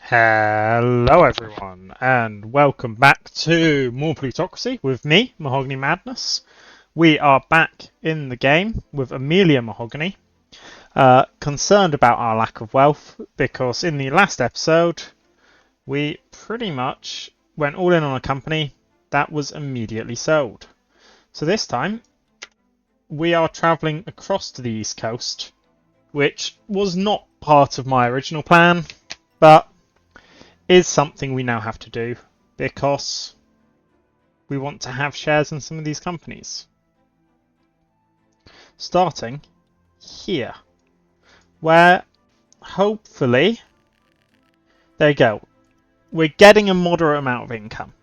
Hello everyone, and welcome back to more Plutocracy with me, Mahogany Madness. We are back in the game with Amelia Mahogany, concerned about our lack of wealth because in the last episode we pretty much went all in on a company that was immediately sold. So this time we are travelling across to the east coast, which was not part of my original plan, but is something we now have to do because we want to have shares in some of these companies. Starting here, where hopefully, there you go, we're getting a moderate amount of income.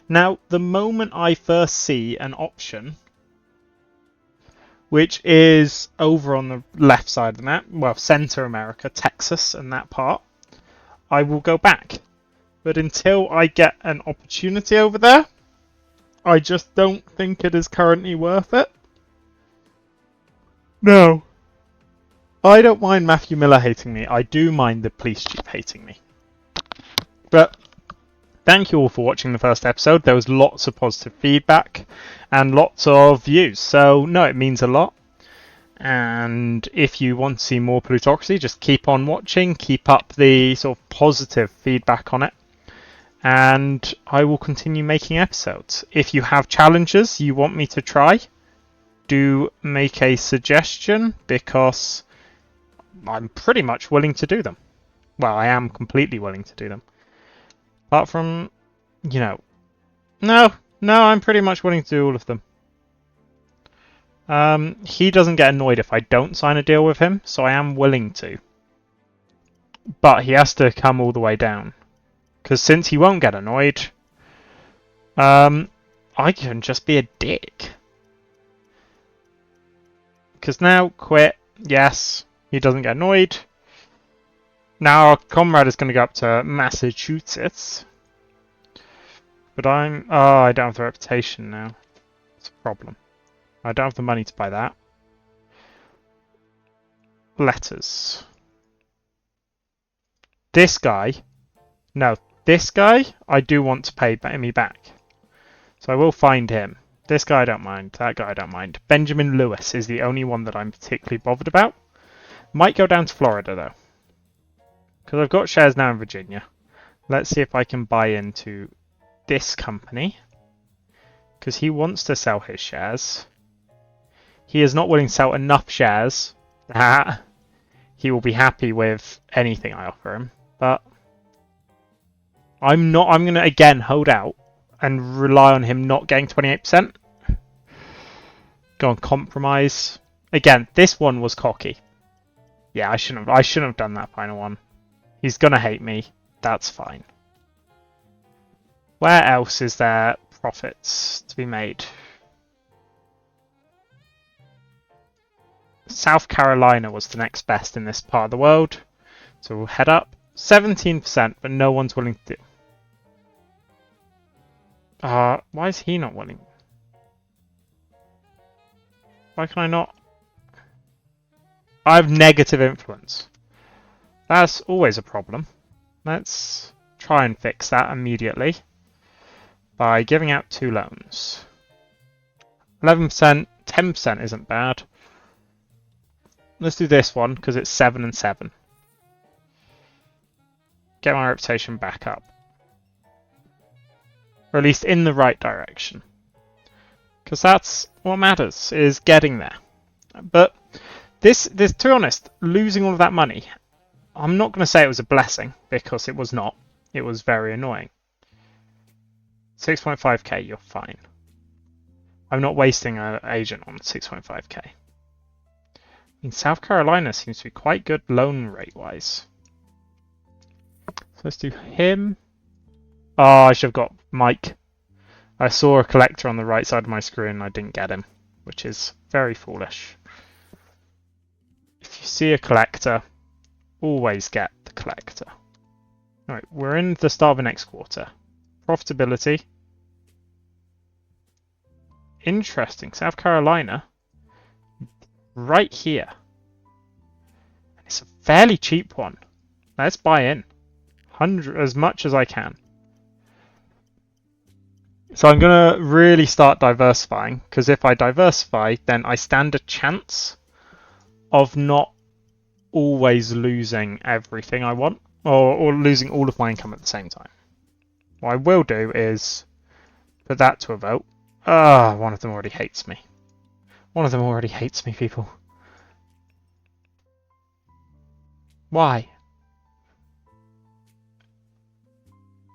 Now, the moment I first see an option, which is over on the left side of the map, well, Centre America, Texas and that part, I will go back. But until I get an opportunity over there, I just don't think it is currently worth it. No. I don't mind Matthew Miller hating me. I do mind the police chief hating me. But thank you all for watching the first episode. There was lots of positive feedback and lots of views. So, no, it means a lot. And if you want to see more Plutocracy, just keep on watching. Keep up the sort of positive feedback on it. And I will continue making episodes. If you have challenges you want me to try, do make a suggestion because I'm pretty much willing to do them. Well, I am completely willing to do them. Apart from, no, I'm pretty much willing to do all of them. He doesn't get annoyed if I don't sign a deal with him, so I am willing to. But he has to come all the way down. Because since he won't get annoyed, I can just be a dick. Because now, quit, yes, he doesn't get annoyed. Now our comrade is going to go up to Massachusetts. But I don't have the reputation now. It's a problem. I don't have the money to buy that. Letters. This guy, no. This guy, I do want to pay me back. So I will find him. This guy I don't mind. That guy I don't mind. Benjamin Lewis is the only one that I'm particularly bothered about. Might go down to Florida, though. Because I've got shares now in Virginia. Let's see if I can buy into this company. Because he wants to sell his shares. He is not willing to sell enough shares that he will be happy with anything I offer him. But I'm going to, again, hold out and rely on him not getting 28%. Go on, compromise. Again, this one was cocky. Yeah, I shouldn't have done that final one. He's going to hate me. That's fine. Where else is there profits to be made? South Carolina was the next best in this part of the world. So we'll head up. 17%, but no one's willing to do. Why is he not willing? Why can I not? I have negative influence. That's always a problem. Let's try and fix that immediately by giving out 2 loans. 11%, 10% isn't bad. Let's do this one because it's 7 and 7. Get my reputation back up. Or at least in the right direction. Because that's what matters, is getting there. But this, to be honest, losing all of that money, I'm not going to say it was a blessing, because it was not. It was very annoying. 6.5k, you're fine. I'm not wasting an agent on 6.5k. I mean, South Carolina seems to be quite good loan rate-wise. So let's do him. Oh, I should have got Mike. I saw a collector on the right side of my screen and I didn't get him, which is very foolish. If you see a collector, always get the collector. Alright, we're in the start of the next quarter. Profitability. Interesting. South Carolina. Right here. It's a fairly cheap one. Let's buy in. as much as I can. So I'm going to really start diversifying, because if I diversify, then I stand a chance of not always losing everything I want, or losing all of my income at the same time. What I will do is put that to a vote. One of them already hates me. One of them already hates me, people. Why?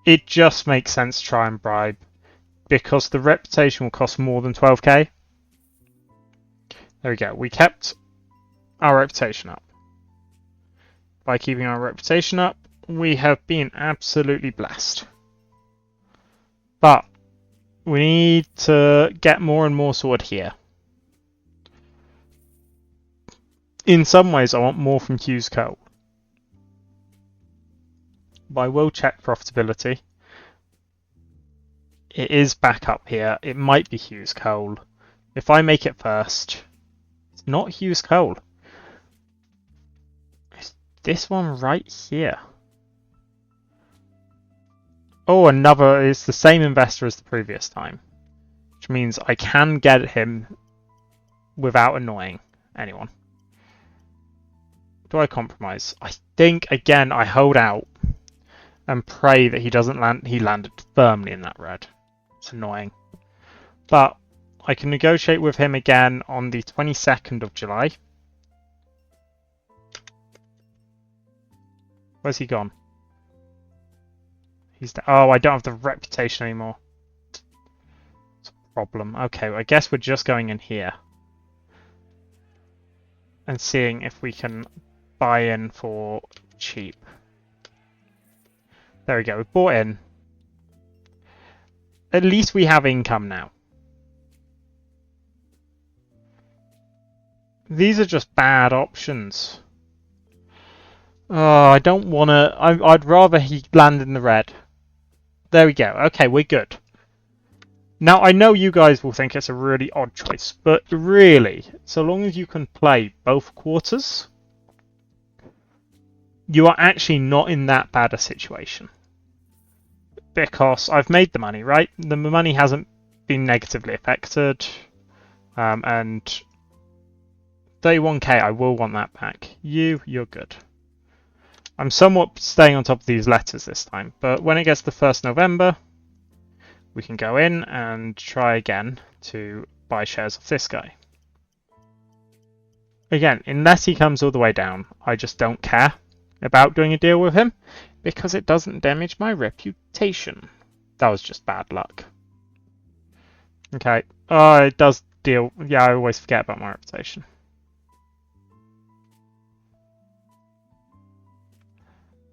It just makes sense to try and bribe, because the reputation will cost more than 12k. There we go. We kept our reputation up. By keeping our reputation up, we have been absolutely blessed. But we need to get more and more sorted here. In some ways, I want more from Hughes Coal. But I will check profitability. It is back up here. It might be Hughes Coal. If I make it first, it's not Hughes Coal. It's this one right here. Oh, another is the same investor as the previous time, which means I can get him without annoying anyone. Do I compromise? I think, again, I hold out and pray that he doesn't land. He landed firmly in that red. It's annoying. But I can negotiate with him again on the 22nd of July. Where's he gone? Oh, I don't have the reputation anymore. It's a problem. Okay, I guess we're just going in here and seeing if we can buy in for cheap. There we go. We bought in. At least we have income now. These are just bad options. Oh, I don't want to... I'd rather he land in the red. There we go. Okay, we're good. Now, I know you guys will think it's a really odd choice, but really, so long as you can play both quarters, you are actually not in that bad a situation. Because I've made the money, right? The money hasn't been negatively affected. And 31k, I will want that back. You're good. I'm somewhat staying on top of these letters this time, but when it gets to 1st November, we can go in and try again to buy shares of this guy. Again, unless he comes all the way down, I just don't care about doing a deal with him, because it doesn't damage my reputation. That was just bad luck. Okay. Oh, it does deal... Yeah, I always forget about my reputation.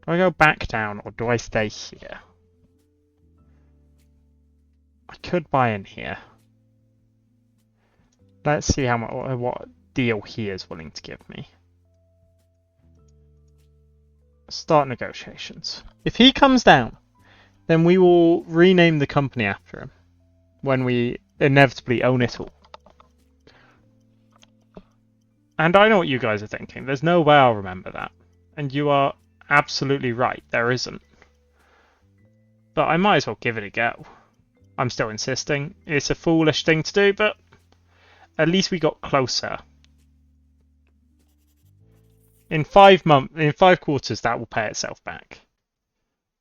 Do I go back down, or do I stay here? I could buy in here. Let's see how much, what deal he is willing to give me. Start negotiations. If he comes down, then we will rename the company after him when we inevitably own it all. And I know what you guys are thinking. There's no way I'll remember that. And you are absolutely right. There isn't. But I might as well give it a go. I'm still insisting. It's a foolish thing to do, but at least we got closer. In 5 quarters, that will pay itself back.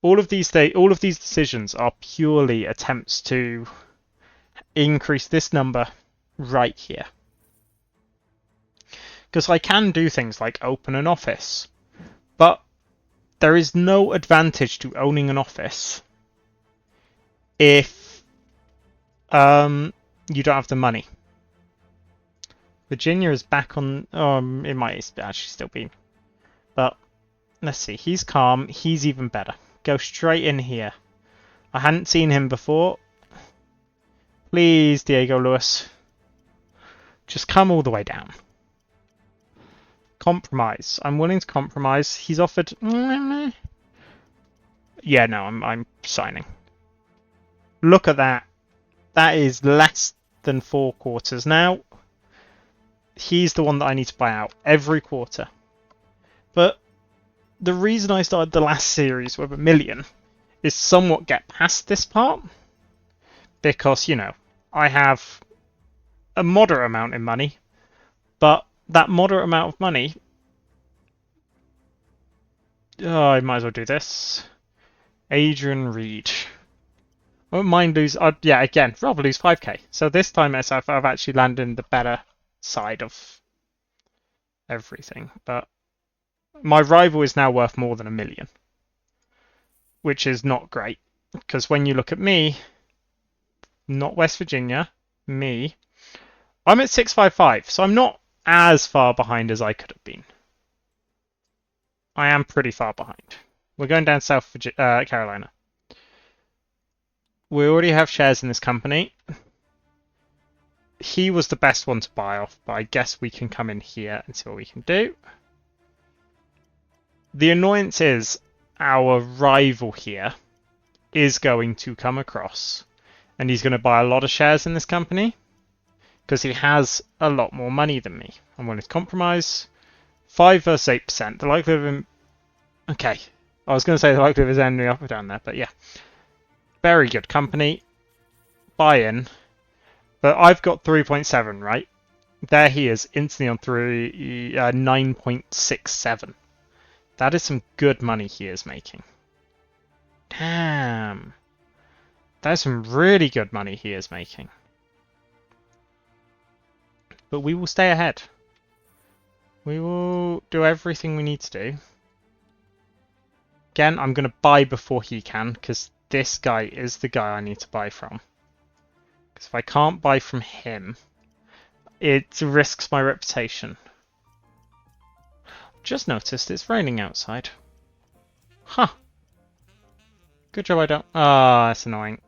All of these decisions are purely attempts to increase this number right here. Because I can do things like open an office, but there is no advantage to owning an office if you don't have the money. Virginia is back on... it might actually still be. But, let's see. He's calm. He's even better. Go straight in here. I hadn't seen him before. Please, Diego Lewis. Just come all the way down. Compromise. I'm willing to compromise. He's offered... Yeah, no, I'm signing. Look at that. That is less than 4 quarters. Now, he's the one that I need to buy out every quarter. But the reason I started the last series with 1 million is somewhat get past this part. Because, you know, I have a moderate amount in money, but that moderate amount of money... Oh, I might as well do this. Adrian Reed. I wouldn't mind lose... yeah, again, rather lose 5k. So this time SF, I've actually landed in the better side of everything. But my rival is now worth more than 1 million. Which is not great. Because when you look at me, not West Virginia, me, I'm at 655. So I'm not as far behind as I could have been. I am pretty far behind. We're going down South Carolina. We already have shares in this company. He was the best one to buy off, but I guess we can come in here and see what we can do. The annoyance is our rival here is going to come across and he's going to buy a lot of shares in this company because he has a lot more money than me. I'm willing to compromise. 5 versus 8%. The likelihood of him... Okay. I was going to say the likelihood of his ending up or down there, but yeah. Very good company. Buy in. But I've got 3.7, right? There he is, instantly on 9.67. That is some good money he is making. Damn. That is some really good money he is making. But we will stay ahead. We will do everything we need to do. Again, I'm going to buy before he can, because this guy is the guy I need to buy from. Because if I can't buy from him, it risks my reputation. Just noticed it's raining outside. Huh. Good job I don't... Ah, that's annoying.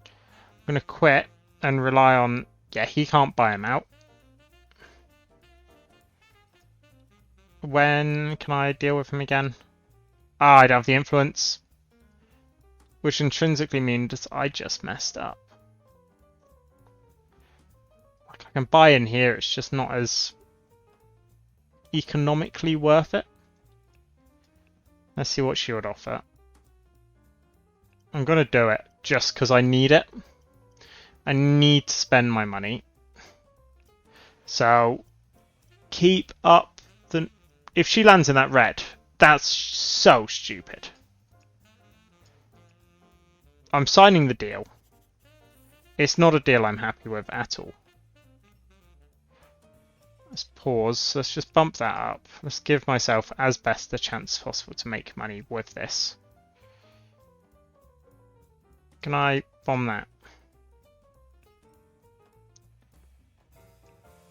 I'm going to quit and rely on... Yeah, he can't buy him out. When can I deal with him again? Ah, I don't have the influence. Which intrinsically means I just messed up. Like, I can buy in here, it's just not as economically worth it. Let's see what she would offer. I'm going to do it just because I need it. I need to spend my money. So, keep up the... If she lands in that red, that's so stupid. I'm signing the deal. It's not a deal I'm happy with at all. Let's pause. Let's just bump that up. Let's give myself as best a chance possible to make money with this. Can I bomb that?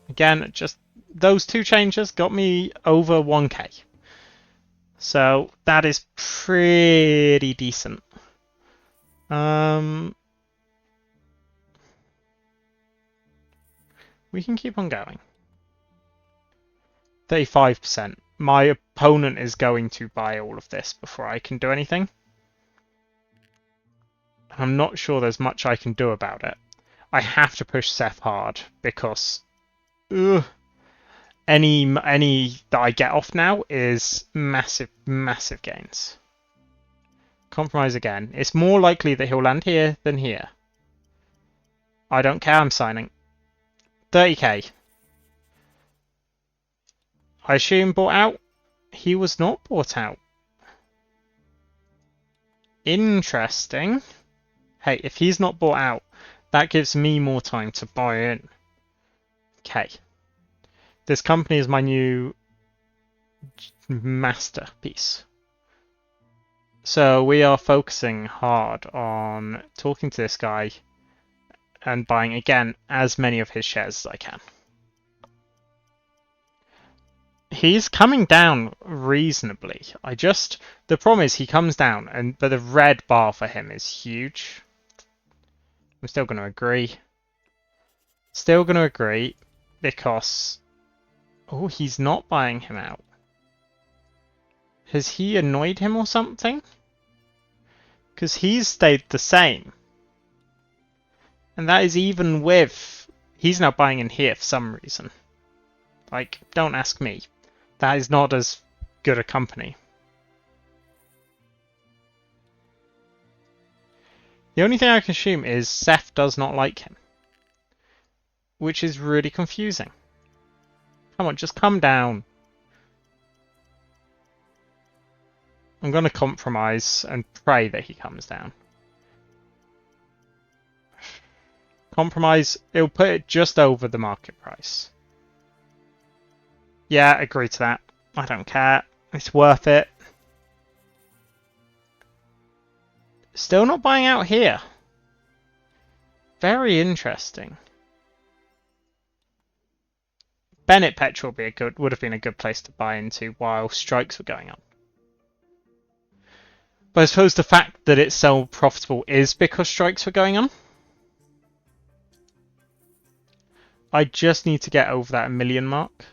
Again, just those two changes got me over 1k. So that is pretty decent. We can keep on going. 35%. My opponent is going to buy all of this before I can do anything. I'm not sure there's much I can do about it. I have to push Seth hard because any that I get off now is massive, massive gains. Compromise again. It's more likely that he'll land here than here. I don't care, I'm signing. 30k. I assume bought out? He was not bought out. Interesting. Hey, if he's not bought out, that gives me more time to buy in. Okay. This company is my new masterpiece. So we are focusing hard on talking to this guy and buying, again, as many of his shares as I can. He's coming down reasonably. The problem is he comes down, but the red bar for him is huge. I'm still going to agree. Still going to agree because... Oh, he's not buying him out. Has he annoyed him or something? Because he's stayed the same. And that is even with... He's now buying in here for some reason. Like, don't ask me. That is not as good a company. The only thing I can assume is Seth does not like him, which is really confusing. Come on, just come down. I'm going to compromise and pray that he comes down. Compromise, it'll put it just over the market price. Yeah, agree to that. I don't care. It's worth it. Still not buying out here. Very interesting. Bennett Petrol would have been a good place to buy into while strikes were going on. But I suppose the fact that it's so profitable is because strikes were going on. I just need to get over that 1 million mark.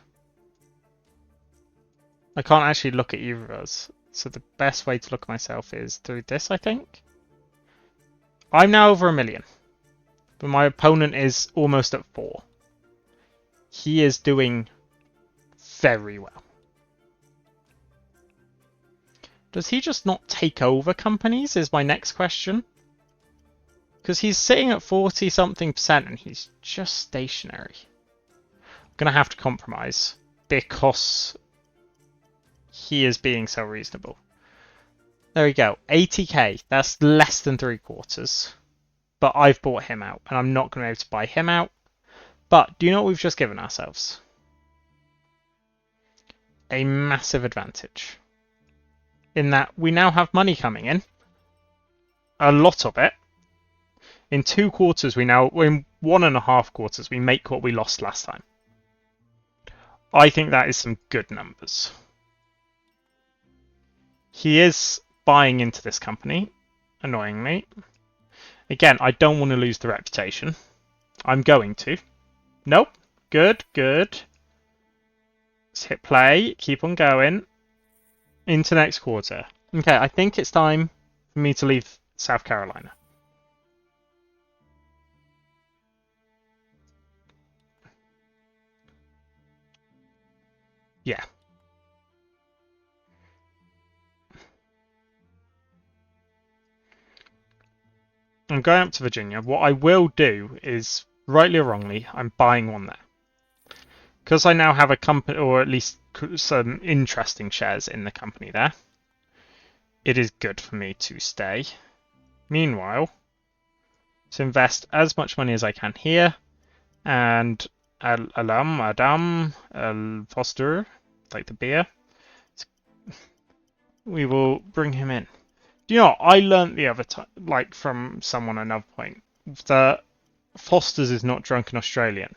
I can't actually look at either of us. So the best way to look at myself is through this, I think. I'm now over 1 million. But my opponent is almost at 4. He is doing very well. Does he just not take over companies is my next question. Because he's sitting at 40-something% and he's just stationary. I'm going to have to compromise because he is being so reasonable. There we go. 80k. That's less than 3/4. But I've bought him out and I'm not going to be able to buy him out. But do you know what we've just given ourselves? A massive advantage. In that we now have money coming in. A lot of it. In 2 quarters, in 1.5 quarters, we make what we lost last time. I think that is some good numbers. He is buying into this company, annoyingly. Again, I don't want to lose the reputation. I'm going to. Nope. Good, good. Let's hit play. Keep on going. Into next quarter. Okay, I think it's time for me to leave South Carolina. Yeah. I'm going up to Virginia. What I will do is, rightly or wrongly, I'm buying one there. Because I now have a company, or at least some interesting shares in the company there, it is good for me to stay. Meanwhile, to invest as much money as I can here, and Adam, Foster, like the beer, we will bring him in. Do you know what? I learnt the other time, like from someone another point, that Foster's is not drunken Australian.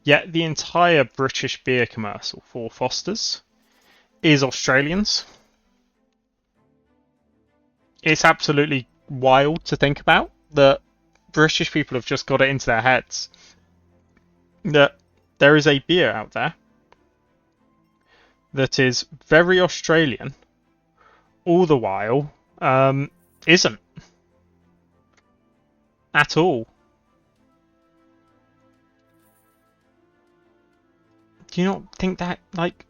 Yet the entire British beer commercial for Foster's is Australians. It's absolutely wild to think about that British people have just got it into their heads that there is a beer out there that is very Australian, all the while isn't at all. Do you not think that, like,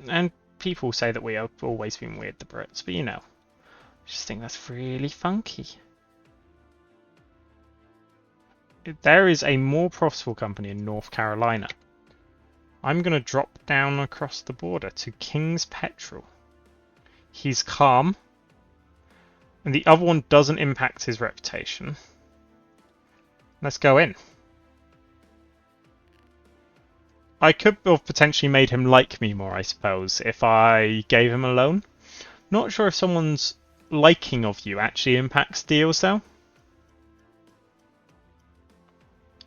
and people say that we have always been weird, the Brits, but you know, I just think that's really funky. There is a more profitable company in North Carolina. I'm going to drop down across the border to King's Petrol. He's calm. And the other one doesn't impact his reputation. Let's go in. I could have potentially made him like me more, I suppose, if I gave him a loan. Not sure if someone's liking of you actually impacts deals, though.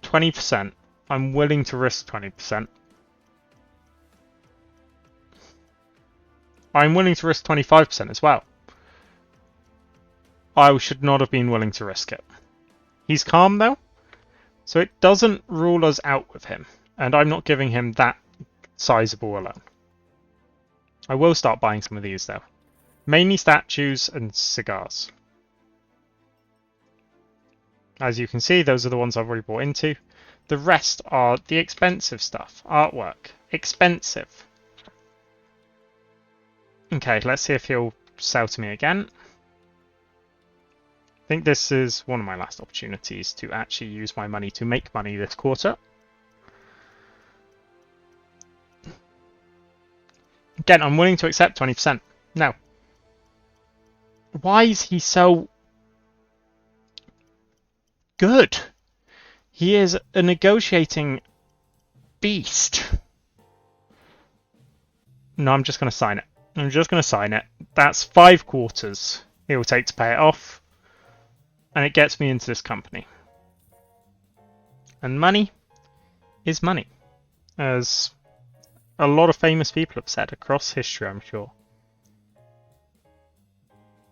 20%. I'm willing to risk 20%. I'm willing to risk 25% as well. I should not have been willing to risk it. He's calm, though, so it doesn't rule us out with him. And I'm not giving him that sizable a loan. I will start buying some of these, though. Mainly statues and cigars. As you can see, those are the ones I've already bought into. The rest are the expensive stuff. Artwork. Expensive. Okay, let's see if he'll sell to me again. I think this is one of my last opportunities to actually use my money to make money this quarter. Again, I'm willing to accept 20%. No. Why is he so good? He is a negotiating beast. No, I'm just going to sign it. I'm just going to sign it. That's 5 quarters it will take to pay it off. And it gets me into this company. And money is money. As a lot of famous people have said across history, I'm sure.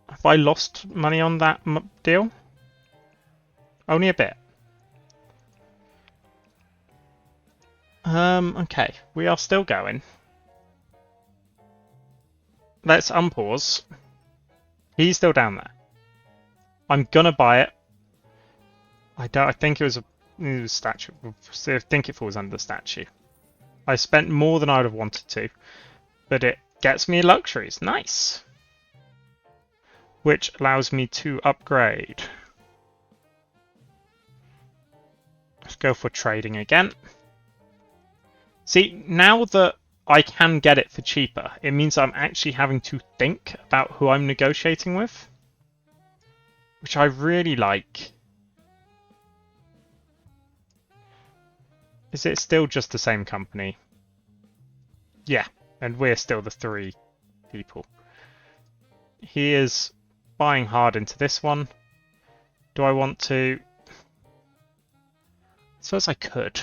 Have I lost money on that deal? Only a bit. Okay, we are still going. Let's unpause. He's still down there. I'm gonna buy it. I think it was a statue. I think it falls under statue. I spent more than I would have wanted to, but it gets me luxuries. Nice. Which allows me to upgrade. Let's go for trading again. See, now that I can get it for cheaper, it means I'm actually having to think about who I'm negotiating with, which I really like. Is it still just the same company? Yeah, and we're still the 3 people. He is buying hard into this one. Do I want to? I suppose I could.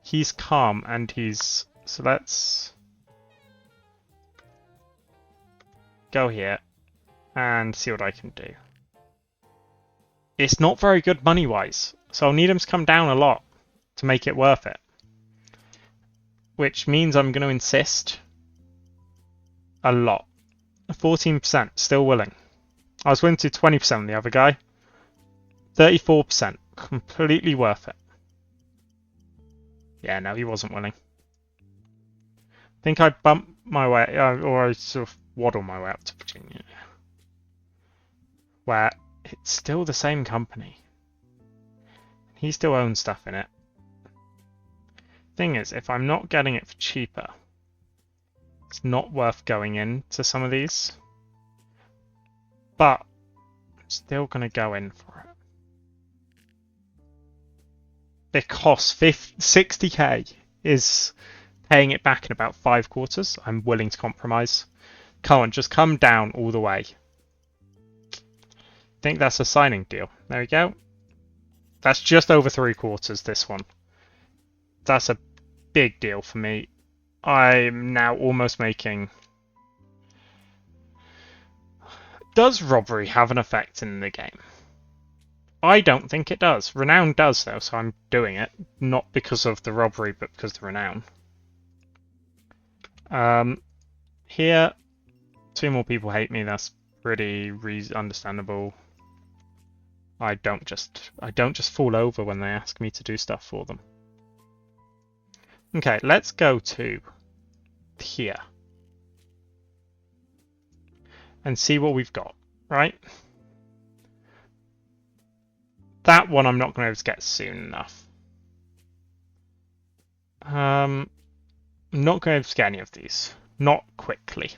He's calm and he's... So let's go here and see what I can do. It's not very good money-wise, so I'll need him to come down a lot to make it worth it. Which means I'm going to insist a lot. 14%, still willing. I was willing to 20% on the other guy. 34%, completely worth it. Yeah, no, he wasn't willing. I think I bumped my way, or I sort of waddle my way up to Virginia. Where it's still the same company. He still owns stuff in it. Thing is, if I'm not getting it for cheaper, it's not worth going into some of these. But I'm still going to go in for it. Because 60k is paying it back in about 5 quarters. I'm willing to compromise. Come on, just come down all the way. I think that's a signing deal. There we go. That's just over 3 quarters, this one. That's a big deal for me. I'm now almost making... Does robbery have an effect in the game? I don't think it does. Renown does, though, so I'm doing it. Not because of the robbery, but because of the renown. Here, 2 more people hate me. That's pretty understandable. I don't just fall over when they ask me to do stuff for them. Okay, let's go to here and see what we've got, right? That one I'm not going to be able to get soon enough. I'm not going to be able to get any of these. Not quickly.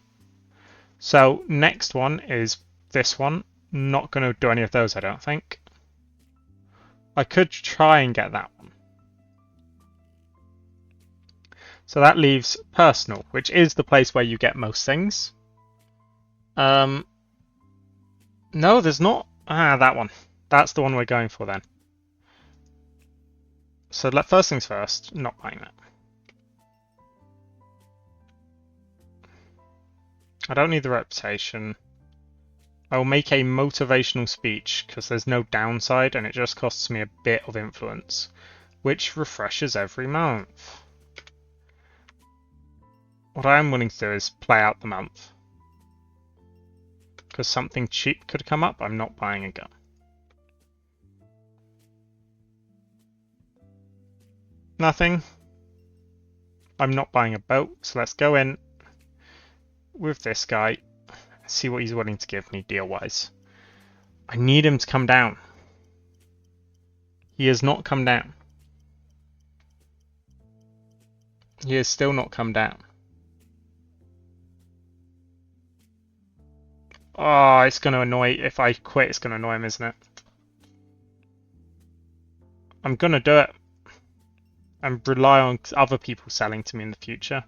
So next one is this one. Not going to do any of those, I don't think. I could try and get that one. So that leaves personal, which is the place where you get most things. No, there's not. Ah, that one. That's the one we're going for then. So first things first, not buying that. I don't need the reputation. I will make a motivational speech because there's no downside and it just costs me a bit of influence, which refreshes every month. What I am willing to do is play out the month. Because something cheap could come up, I'm not buying a gun. Nothing. I'm not buying a boat, so let's go in. with this guy, see what he's willing to give me deal-wise. I need him to come down. He has not come down. He has still not come down. Oh, it's going to annoy... If I quit, it's going to annoy him, isn't it? I'm going to do it. And rely on other people selling to me in the future.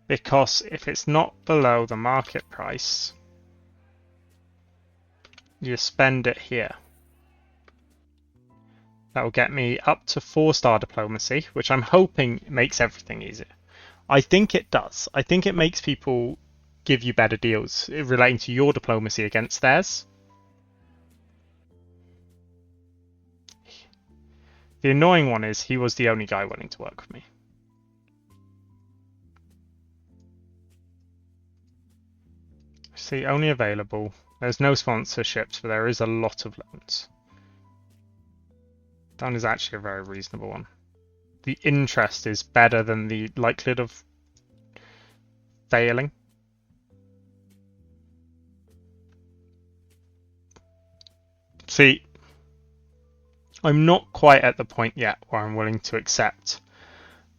Because if it's not below the market price, you spend it here. That will get me up to 4-star diplomacy, which I'm hoping makes everything easier. I think it does. I think it makes people give you better deals relating to your diplomacy against theirs. The annoying one is he was the only guy willing to work with me. See, only available. There's no sponsorships, but there is a lot of loans. That is actually a very reasonable one. The interest is better than the likelihood of failing. See, I'm not quite at the point yet where I'm willing to accept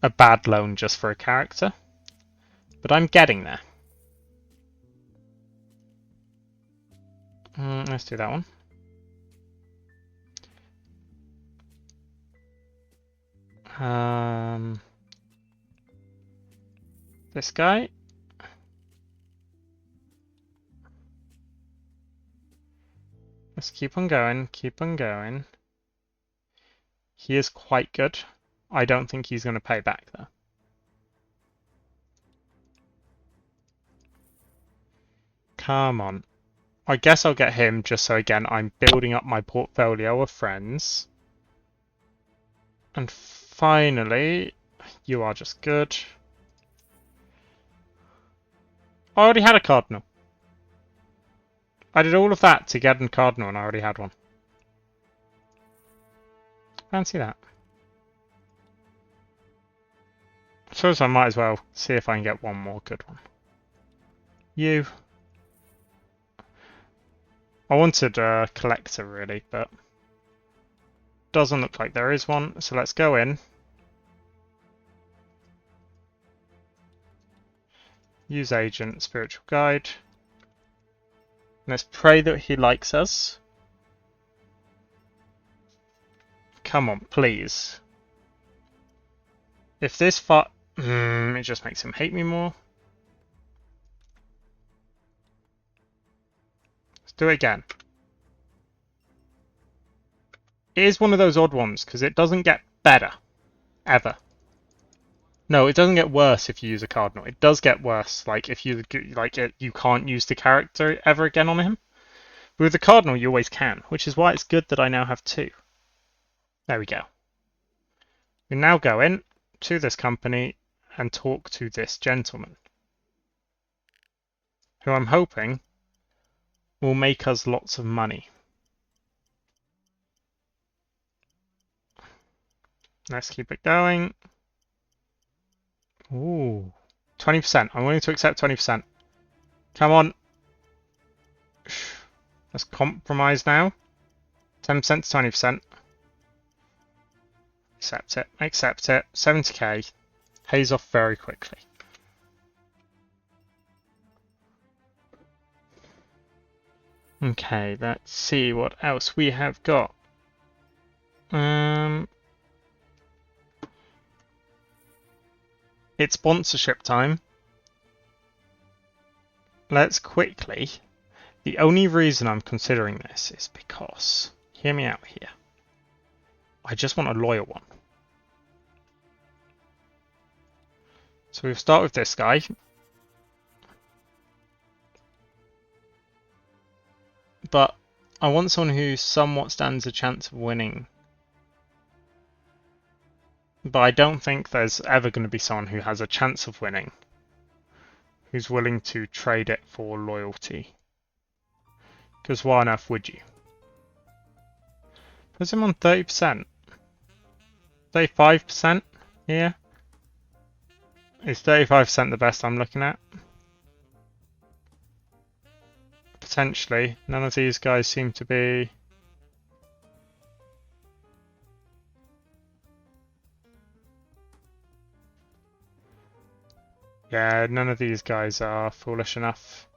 a bad loan just for a character, but I'm getting there. Let's do that one. This guy. Let's keep on going, keep on going. He is quite good. I don't think he's going to pay back though. Come on. I guess I'll get him just so again I'm building up my portfolio of friends. And finally, you are just good. I already had a cardinal. I did all of that to get a cardinal and I already had one. Fancy that. I suppose I might as well see if I can get one more good one. You. I wanted a collector really, but doesn't look like there is one. So let's go in. Use agent, spiritual guide. Let's pray that he likes us. Come on, please. If this it just makes him hate me more. Let's do it again. It is one of those odd ones because it doesn't get better ever. No, it doesn't get worse if you use a cardinal. It does get worse, like if you you can't use the character ever again on him. But with the cardinal, you always can, which is why it's good that I now have 2. There we go. We now go in to this company and talk to this gentleman, who I'm hoping will make us lots of money. Let's keep it going. Ooh, 20%. I'm willing to accept 20%. Come on. Let's compromise now. 10% to 20%. Accept it. Accept it. 70k. Pays off very quickly. Okay, let's see what else we have got. It's sponsorship time. Let's quickly. The only reason I'm considering this is because, hear me out here, I just want a loyal one. So we'll start with this guy. But I want someone who somewhat stands a chance of winning. But I don't think there's ever going to be someone who has a chance of winning who's willing to trade it for loyalty. Because why on earth would you? Put him on 30%. 35% here. Is 35% the best I'm looking at? Potentially. None of these guys seem to be... Yeah, none of these guys are foolish enough.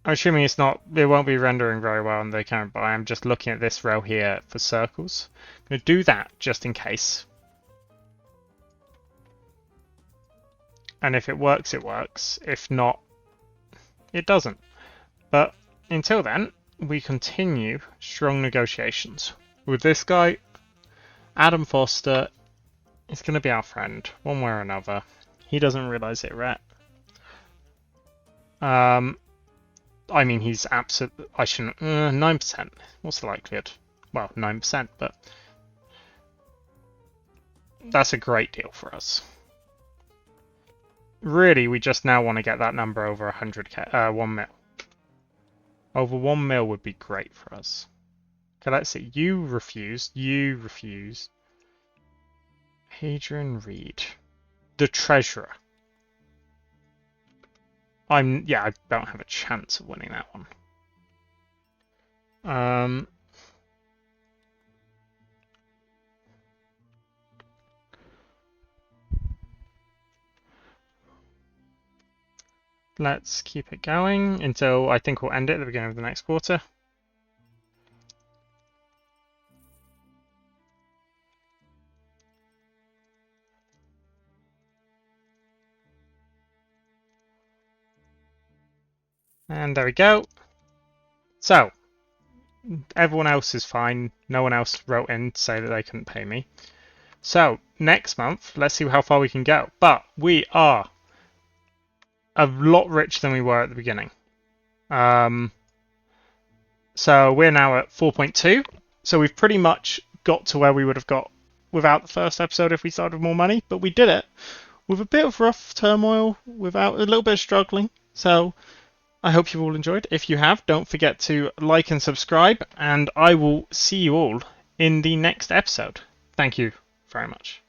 I'm assuming it won't be rendering very well on the camera, but I'm just looking at this row here for circles. I'm going to do that just in case. And if it works, it works. If not, it doesn't. But until then, we continue strong negotiations. With this guy, Adam Foster is going to be our friend, one way or another. He doesn't realise it, right? I mean, he's absolute. I shouldn't. 9%. What's the likelihood? Well, 9%, but that's a great deal for us. Really, we just now want to get that number over 100k, 1 mil. Over 1 mil would be great for us. Okay, let's see. You refused. You refused. Hadrian Reed, the treasurer. I don't have a chance of winning that one. Let's keep it going until I think we'll end it at the beginning of the next quarter. And there we go. So, everyone else is fine. No one else wrote in to say that they couldn't pay me. So, next month, let's see how far we can go. But we are a lot richer than we were at the beginning. So we're now at 4.2. So we've pretty much got to where we would have got without the first episode if we started with more money. But we did it with a bit of rough turmoil, without a little bit of struggling. So I hope you've all enjoyed. If you have, don't forget to like and subscribe. And I will see you all in the next episode. Thank you very much.